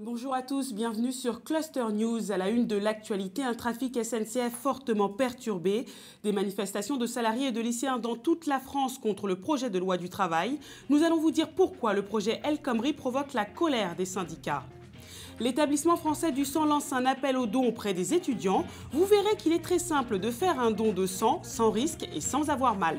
Bonjour à tous, bienvenue sur Cluster News. À la une de l'actualité, un trafic SNCF fortement perturbé, des manifestations de salariés et de lycéens dans toute la France contre le projet de loi du travail. Nous allons vous dire pourquoi le projet El Khomri provoque la colère des syndicats. L'établissement français du sang lance un appel aux dons auprès des étudiants. Vous verrez qu'il est très simple de faire un don de sang sans risque et sans avoir mal.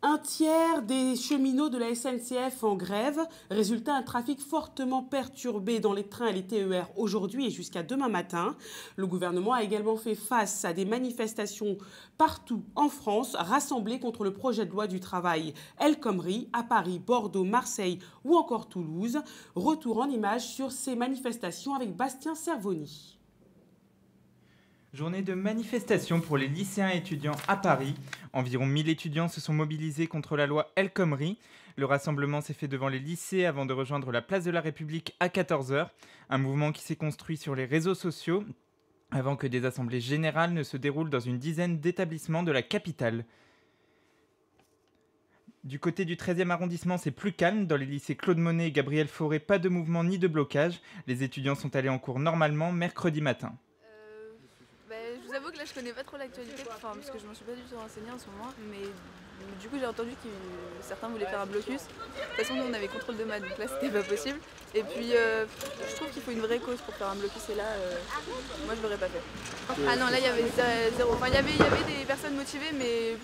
Un tiers des cheminots de la SNCF en grève. Résultat, un trafic fortement perturbé dans les trains et les TER aujourd'hui et jusqu'à demain matin. Le gouvernement a également fait face à des manifestations partout en France, rassemblées contre le projet de loi du travail El Khomri à Paris, Bordeaux, Marseille ou encore Toulouse. Retour en images sur ces manifestations avec Bastien Cervoni. Journée de manifestation pour les lycéens et étudiants à Paris. Environ 1000 étudiants se sont mobilisés contre la loi El Khomri. Le rassemblement s'est fait devant les lycées avant de rejoindre la place de la République à 14 h. Un mouvement qui s'est construit sur les réseaux sociaux avant que des assemblées générales ne se déroulent dans une dizaine d'établissements de la capitale. Du côté du 13e arrondissement, c'est plus calme. Dans les lycées Claude Monet et Gabriel Fauré, pas de mouvement ni de blocage. Les étudiants sont allés en cours normalement mercredi matin. Je vous avoue que là je connais pas trop l'actualité, parce que je m'en suis pas du tout renseignée en ce moment, mais du coup j'ai entendu que certains voulaient faire un blocus. De toute façon nous on avait contrôle de maths, donc là c'était pas possible. Et puis je trouve qu'il faut une vraie cause pour faire un blocus, et là moi je l'aurais pas fait. Ah non, là il y avait zéro. Enfin il y avait des personnes motivées, mais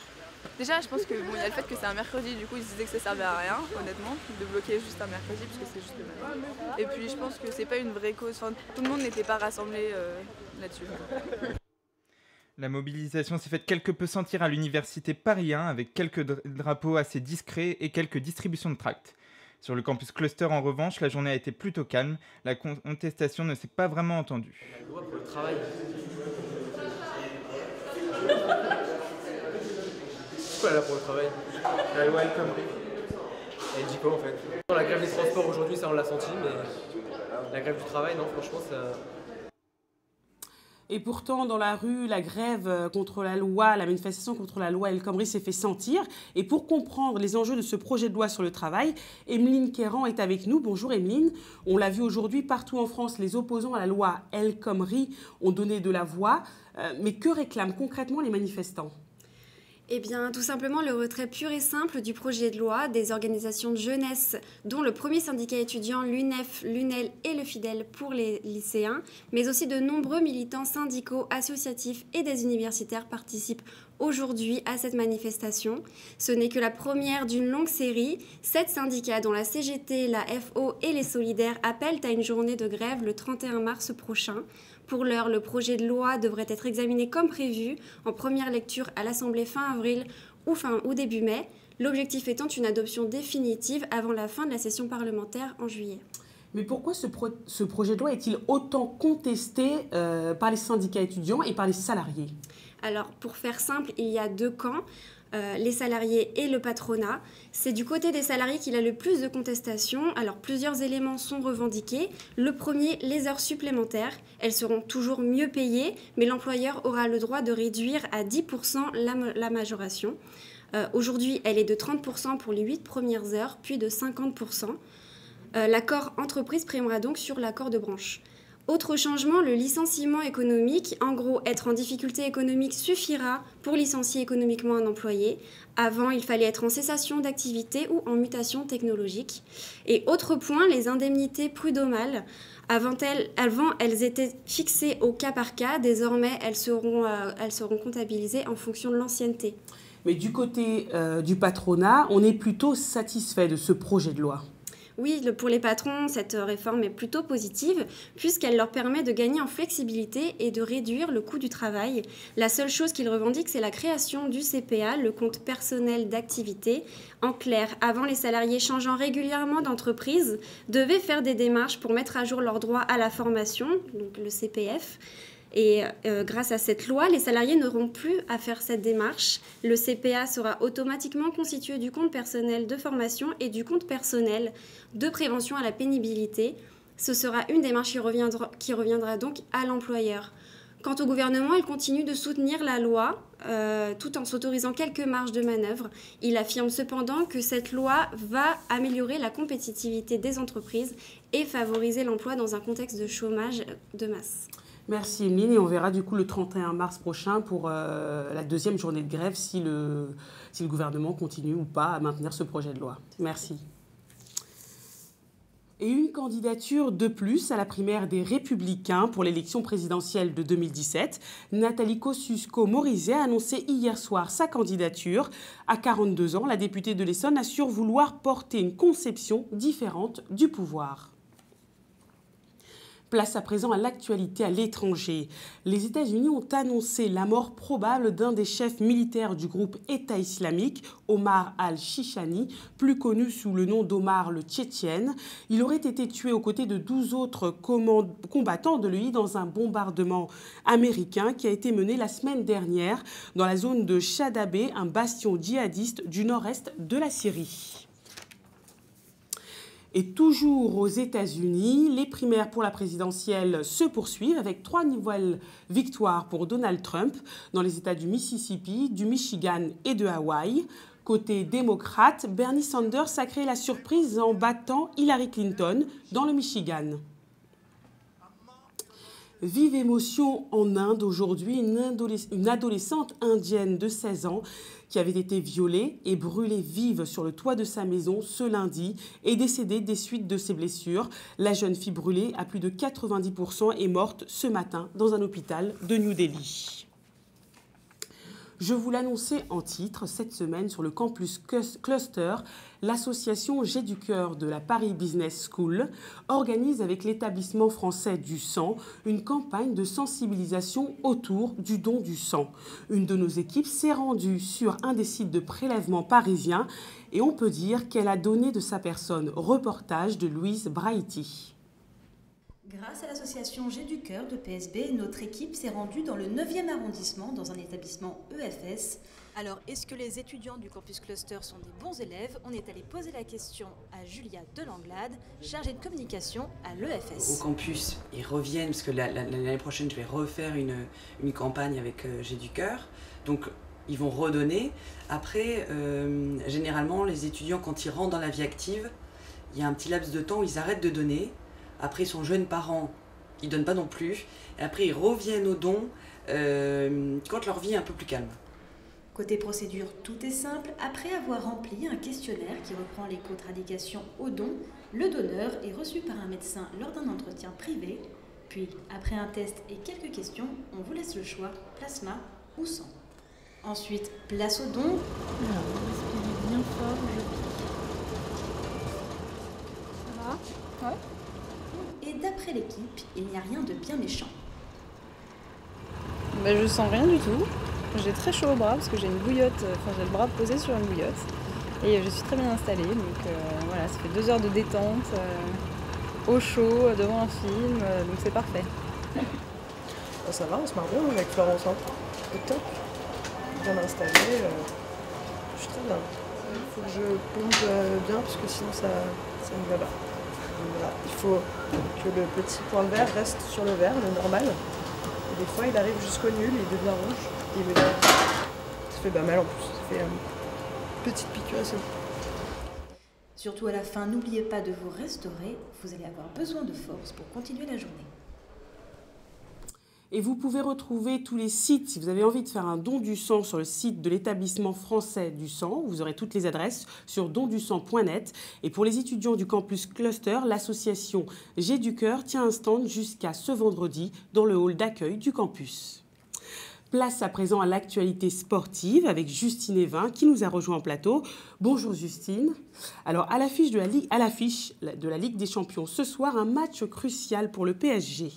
déjà je pense que il y a le fait que c'est un mercredi, du coup ils se disaient que ça servait à rien honnêtement de bloquer juste un mercredi parce que c'est juste le matin. Et puis je pense que c'est pas une vraie cause, enfin, tout le monde n'était pas rassemblé là-dessus. La mobilisation s'est faite quelque peu sentir à l'université Paris 1 avec quelques drapeaux assez discrets et quelques distributions de tracts. Sur le campus Cluster en revanche, la journée a été plutôt calme, la contestation ne s'est pas vraiment entendue. La loi pour le travail. C'est quoi la loi pour le travail? La loi El Khomri. Elle dit quoi en fait? La grève des transports aujourd'hui, ça on l'a senti, mais la grève du travail, non, franchement, ça. Et pourtant, dans la rue, la grève contre la loi, la manifestation contre la loi El Khomri s'est fait sentir. Et pour comprendre les enjeux de ce projet de loi sur le travail, Emeline Kéran est avec nous. Bonjour Emeline. On l'a vu aujourd'hui, partout en France, les opposants à la loi El Khomri ont donné de la voix. Mais que réclament concrètement les manifestants ? Eh bien, tout simplement le retrait pur et simple du projet de loi des organisations de jeunesse, dont le premier syndicat étudiant, l'UNEF, l'UNEL et le FIDEL pour les lycéens, mais aussi de nombreux militants syndicaux, associatifs et des universitaires participent aujourd'hui à cette manifestation. Ce n'est que la première d'une longue série. 7 syndicats, dont la CGT, la FO et les Solidaires, appellent à une journée de grève le 31 mars prochain. Pour l'heure, le projet de loi devrait être examiné comme prévu en première lecture à l'Assemblée fin avril ou début mai, l'objectif étant une adoption définitive avant la fin de la session parlementaire en juillet. Mais pourquoi ce projet de loi est-il autant contesté par les syndicats étudiants et par les salariés ? Alors, pour faire simple, il y a 2 camps. Les salariés et le patronat. C'est du côté des salariés qu'il a le plus de contestations. Alors, plusieurs éléments sont revendiqués. Le premier, les heures supplémentaires. Elles seront toujours mieux payées, mais l'employeur aura le droit de réduire à 10% la majoration. Aujourd'hui, elle est de 30% pour les 8 premières heures, puis de 50%. L'accord entreprise primera donc sur l'accord de branche. Autre changement, le licenciement économique. En gros, être en difficulté économique suffira pour licencier économiquement un employé. Avant, il fallait être en cessation d'activité ou en mutation technologique. Et autre point, les indemnités prud'homales. Avant, elles étaient fixées au cas par cas. Désormais, elles seront comptabilisées en fonction de l'ancienneté. Mais du côté du patronat, on est plutôt satisfait de ce projet de loi. Oui, pour les patrons, cette réforme est plutôt positive puisqu'elle leur permet de gagner en flexibilité et de réduire le coût du travail. La seule chose qu'ils revendiquent, c'est la création du CPA, le compte personnel d'activité. En clair, avant, les salariés changeant régulièrement d'entreprise devaient faire des démarches pour mettre à jour leurs droits à la formation, donc le CPF. Et grâce à cette loi, les salariés n'auront plus à faire cette démarche. Le CPA sera automatiquement constitué du compte personnel de formation et du compte personnel de prévention à la pénibilité. Ce sera une démarche qui reviendra donc à l'employeur. Quant au gouvernement, il continue de soutenir la loi tout en s'autorisant quelques marges de manœuvre. Il affirme cependant que cette loi va améliorer la compétitivité des entreprises et favoriser l'emploi dans un contexte de chômage de masse. Merci Emeline, et on verra du coup le 31 mars prochain pour la deuxième journée de grève si le gouvernement continue ou pas à maintenir ce projet de loi. Merci. Et une candidature de plus à la primaire des Républicains pour l'élection présidentielle de 2017. Nathalie Kosciusko-Morizet a annoncé hier soir sa candidature. À 42 ans, la députée de l'Essonne assure vouloir porter une conception différente du pouvoir. Place à présent à l'actualité à l'étranger. Les États-Unis ont annoncé la mort probable d'un des chefs militaires du groupe État islamique, Omar al-Shishani, plus connu sous le nom d'Omar le Tchétchène. Il aurait été tué aux côtés de 12 autres combattants de l'UI dans un bombardement américain qui a été mené la semaine dernière dans la zone de Shadabeh, un bastion djihadiste du nord-est de la Syrie. Et toujours aux États-Unis, les primaires pour la présidentielle se poursuivent avec 3 nouvelles victoires pour Donald Trump dans les États du Mississippi, du Michigan et de Hawaï. Côté démocrate, Bernie Sanders a créé la surprise en battant Hillary Clinton dans le Michigan. Vive émotion en Inde aujourd'hui, une adolescente indienne de 16 ans qui avait été violée et brûlée vive sur le toit de sa maison ce lundi est décédée des suites de ses blessures. La jeune fille brûlée à plus de 90% est morte ce matin dans un hôpital de New Delhi. Je vous l'annonçais en titre, cette semaine sur le campus Cluster, l'association J'ai du cœur de la Paris Business School organise avec l'établissement français du sang une campagne de sensibilisation autour du don du sang. Une de nos équipes s'est rendue sur un des sites de prélèvement parisiens et on peut dire qu'elle a donné de sa personne. Reportage de Louise Braiti. Grâce à l'association J'ai du cœur de PSB, notre équipe s'est rendue dans le 9e arrondissement, dans un établissement EFS. Alors, est-ce que les étudiants du campus Cluster sont des bons élèves? On est allé poser la question à Julia Delanglade, chargée de communication à l'EFS. Au campus, ils reviennent, parce que l'année prochaine, je vais refaire une campagne avec J'ai du cœur. Donc, ils vont redonner. Après, généralement, les étudiants, quand ils rentrent dans la vie active, il y a un petit laps de temps où ils arrêtent de donner. Après, ils sont jeunes parents, ils ne donnent pas non plus. Et après, ils reviennent aux dons quand leur vie est un peu plus calme. Côté procédure, tout est simple. Après avoir rempli un questionnaire qui reprend les contre-indications au don, le donneur est reçu par un médecin lors d'un entretien privé. Puis, après un test et quelques questions, on vous laisse le choix, plasma ou sang. Ensuite, place au don. Alors, respirez bien fort, je pique. Ça va? Ouais. Et d'après l'équipe, il n'y a rien de bien méchant. Ben, je sens rien du tout. J'ai très chaud au bras parce que j'ai une bouillotte, j'ai le bras posé sur une bouillotte. Et je suis très bien installée, donc voilà, ça fait 2 heures de détente, au chaud, devant un film, donc c'est parfait. Ça va, on se marre bien avec Florence, hein. C'est top. Bien installée, je suis très bien. Il faut que je plonge bien parce que sinon ça ne va pas. Voilà. Il faut que le petit point vert reste sur le vert, le normal. Et des fois, il arrive jusqu'au nul, il devient rouge. Et ça fait mal en plus. Ça fait une petite piqûre. Surtout à la fin, n'oubliez pas de vous restaurer. Vous allez avoir besoin de force pour continuer la journée. Et vous pouvez retrouver tous les sites, si vous avez envie de faire un don du sang, sur le site de l'établissement français du sang. Vous aurez toutes les adresses sur dondusang.net. Et pour les étudiants du campus Cluster, l'association J'ai du cœur tient un stand jusqu'à ce vendredi dans le hall d'accueil du campus. Place à présent à l'actualité sportive avec Justine Evin qui nous a rejoint en plateau. Bonjour Justine. Alors à l'affiche de la Ligue des Champions ce soir, un match crucial pour le PSG.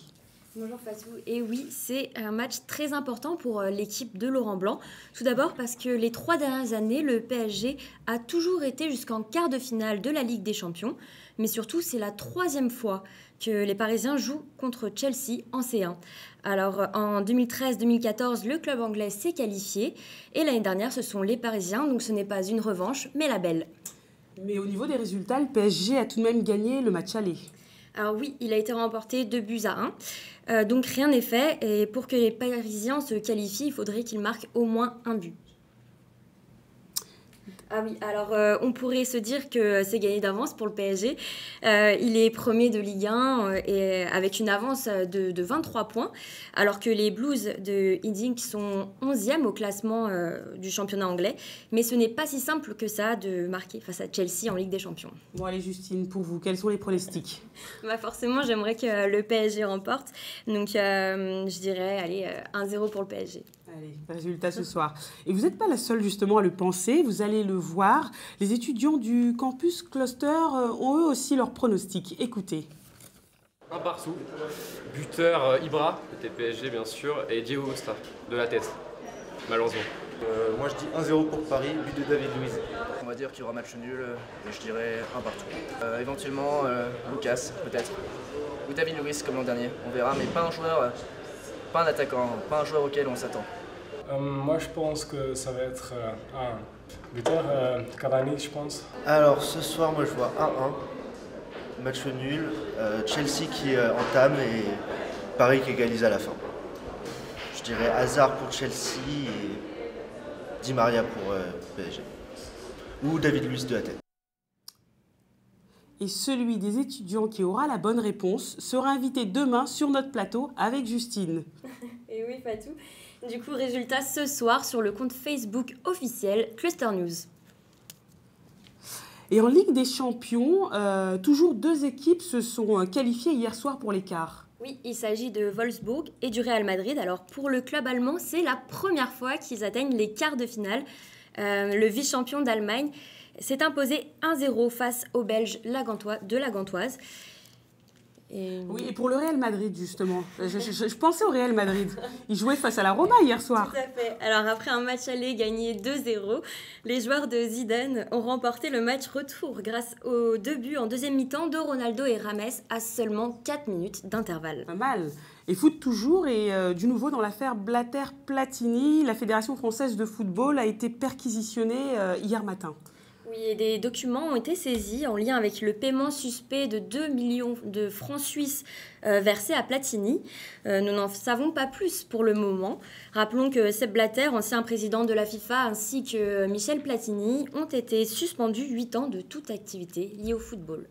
Bonjour Fatou. Et oui, c'est un match très important pour l'équipe de Laurent Blanc. Tout d'abord parce que les 3 dernières années, le PSG a toujours été jusqu'en quart de finale de la Ligue des Champions. Mais surtout, c'est la 3e fois que les Parisiens jouent contre Chelsea en C1. Alors en 2013-2014, le club anglais s'est qualifié. Et l'année dernière, ce sont les Parisiens. Donc ce n'est pas une revanche, mais la belle. Mais au niveau des résultats, le PSG a tout de même gagné le match aller. Alors oui, il a été remporté 2-1. Donc rien n'est fait. Et pour que les Parisiens se qualifient, il faudrait qu'ils marquent au moins un but. Ah oui, alors on pourrait se dire que c'est gagné d'avance pour le PSG. Il est premier de Ligue 1 et avec une avance de 23 points, alors que les Blues de Hiddink sont 11e au classement du championnat anglais. Mais ce n'est pas si simple que ça de marquer face à Chelsea en Ligue des Champions. Bon allez Justine, pour vous, quels sont les pronostics? Forcément, j'aimerais que le PSG remporte. Donc je dirais, allez, 1-0 pour le PSG. Allez, résultat ce soir. Et vous n'êtes pas la seule justement à le penser, vous allez le voir. Les étudiants du campus Cluster ont eux aussi leurs pronostics. Écoutez. Un partout. Buteur Ibra, côté PSG bien sûr, et Diego Costa, de la tête, malheureusement. Moi je dis 1-0 pour Paris, but de David Luiz. On va dire qu'il y aura match nul, et je dirais un partout. Éventuellement Lucas, peut-être. Ou David Luiz comme l'an dernier, on verra, mais pas un joueur, pas un attaquant, pas un joueur auquel on s'attend. Moi je pense que ça va être un buteur Cavani, je pense. Alors ce soir moi je vois 1-1, match nul, Chelsea qui entame et Paris qui égalise à la fin. Je dirais Hazard pour Chelsea et Di Maria pour PSG. Ou David Luiz de la tête. Et celui des étudiants qui aura la bonne réponse sera invité demain sur notre plateau avec Justine. Et oui, Fatou. Du coup, résultat ce soir sur le compte Facebook officiel Cluster News. Et en Ligue des Champions, toujours 2 équipes se sont qualifiées hier soir pour les quarts. Oui, il s'agit de Wolfsburg et du Real Madrid. Alors pour le club allemand, c'est la première fois qu'ils atteignent les quarts de finale. Le vice-champion d'Allemagne s'est imposé 1-0 face aux Belges de la Gantoise. Oui, et pour le Real Madrid, justement. Je pensais au Real Madrid. Ils jouaient face à la Roma hier soir. Tout à fait. Alors, après un match aller gagné 2-0, les joueurs de Zidane ont remporté le match retour grâce aux 2 buts en deuxième mi-temps de Ronaldo et Rames à seulement 4 minutes d'intervalle. Pas mal. Et foot toujours, et du nouveau dans l'affaire Blatter-Platini, la Fédération française de football a été perquisitionnée hier matin. Oui, et des documents ont été saisis en lien avec le paiement suspect de 2 millions de francs suisses versés à Platini. Nous n'en savons pas plus pour le moment. Rappelons que Sepp Blatter, ancien président de la FIFA, ainsi que Michel Platini ont été suspendus 8 ans de toute activité liée au football.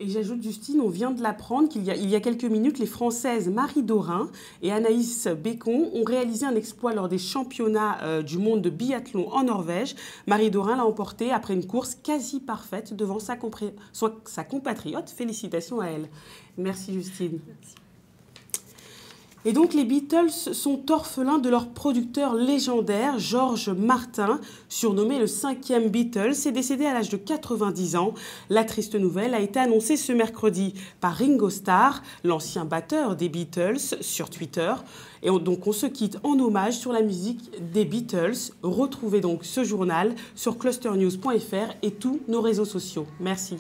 Et j'ajoute, Justine, on vient de l'apprendre qu'il y a quelques minutes, les Françaises Marie Dorin et Anaïs Bécon ont réalisé un exploit lors des championnats du monde de biathlon en Norvège. Marie Dorin l'a emporté après une course quasi parfaite devant sa compatriote. Félicitations à elle. Merci, Justine. Merci. Et donc les Beatles sont orphelins de leur producteur légendaire, George Martin, surnommé le 5e Beatles, est décédé à l'âge de 90 ans. La triste nouvelle a été annoncée ce mercredi par Ringo Starr, l'ancien batteur des Beatles, sur Twitter. Et donc on se quitte en hommage sur la musique des Beatles. Retrouvez donc ce journal sur clusternews.fr et tous nos réseaux sociaux. Merci.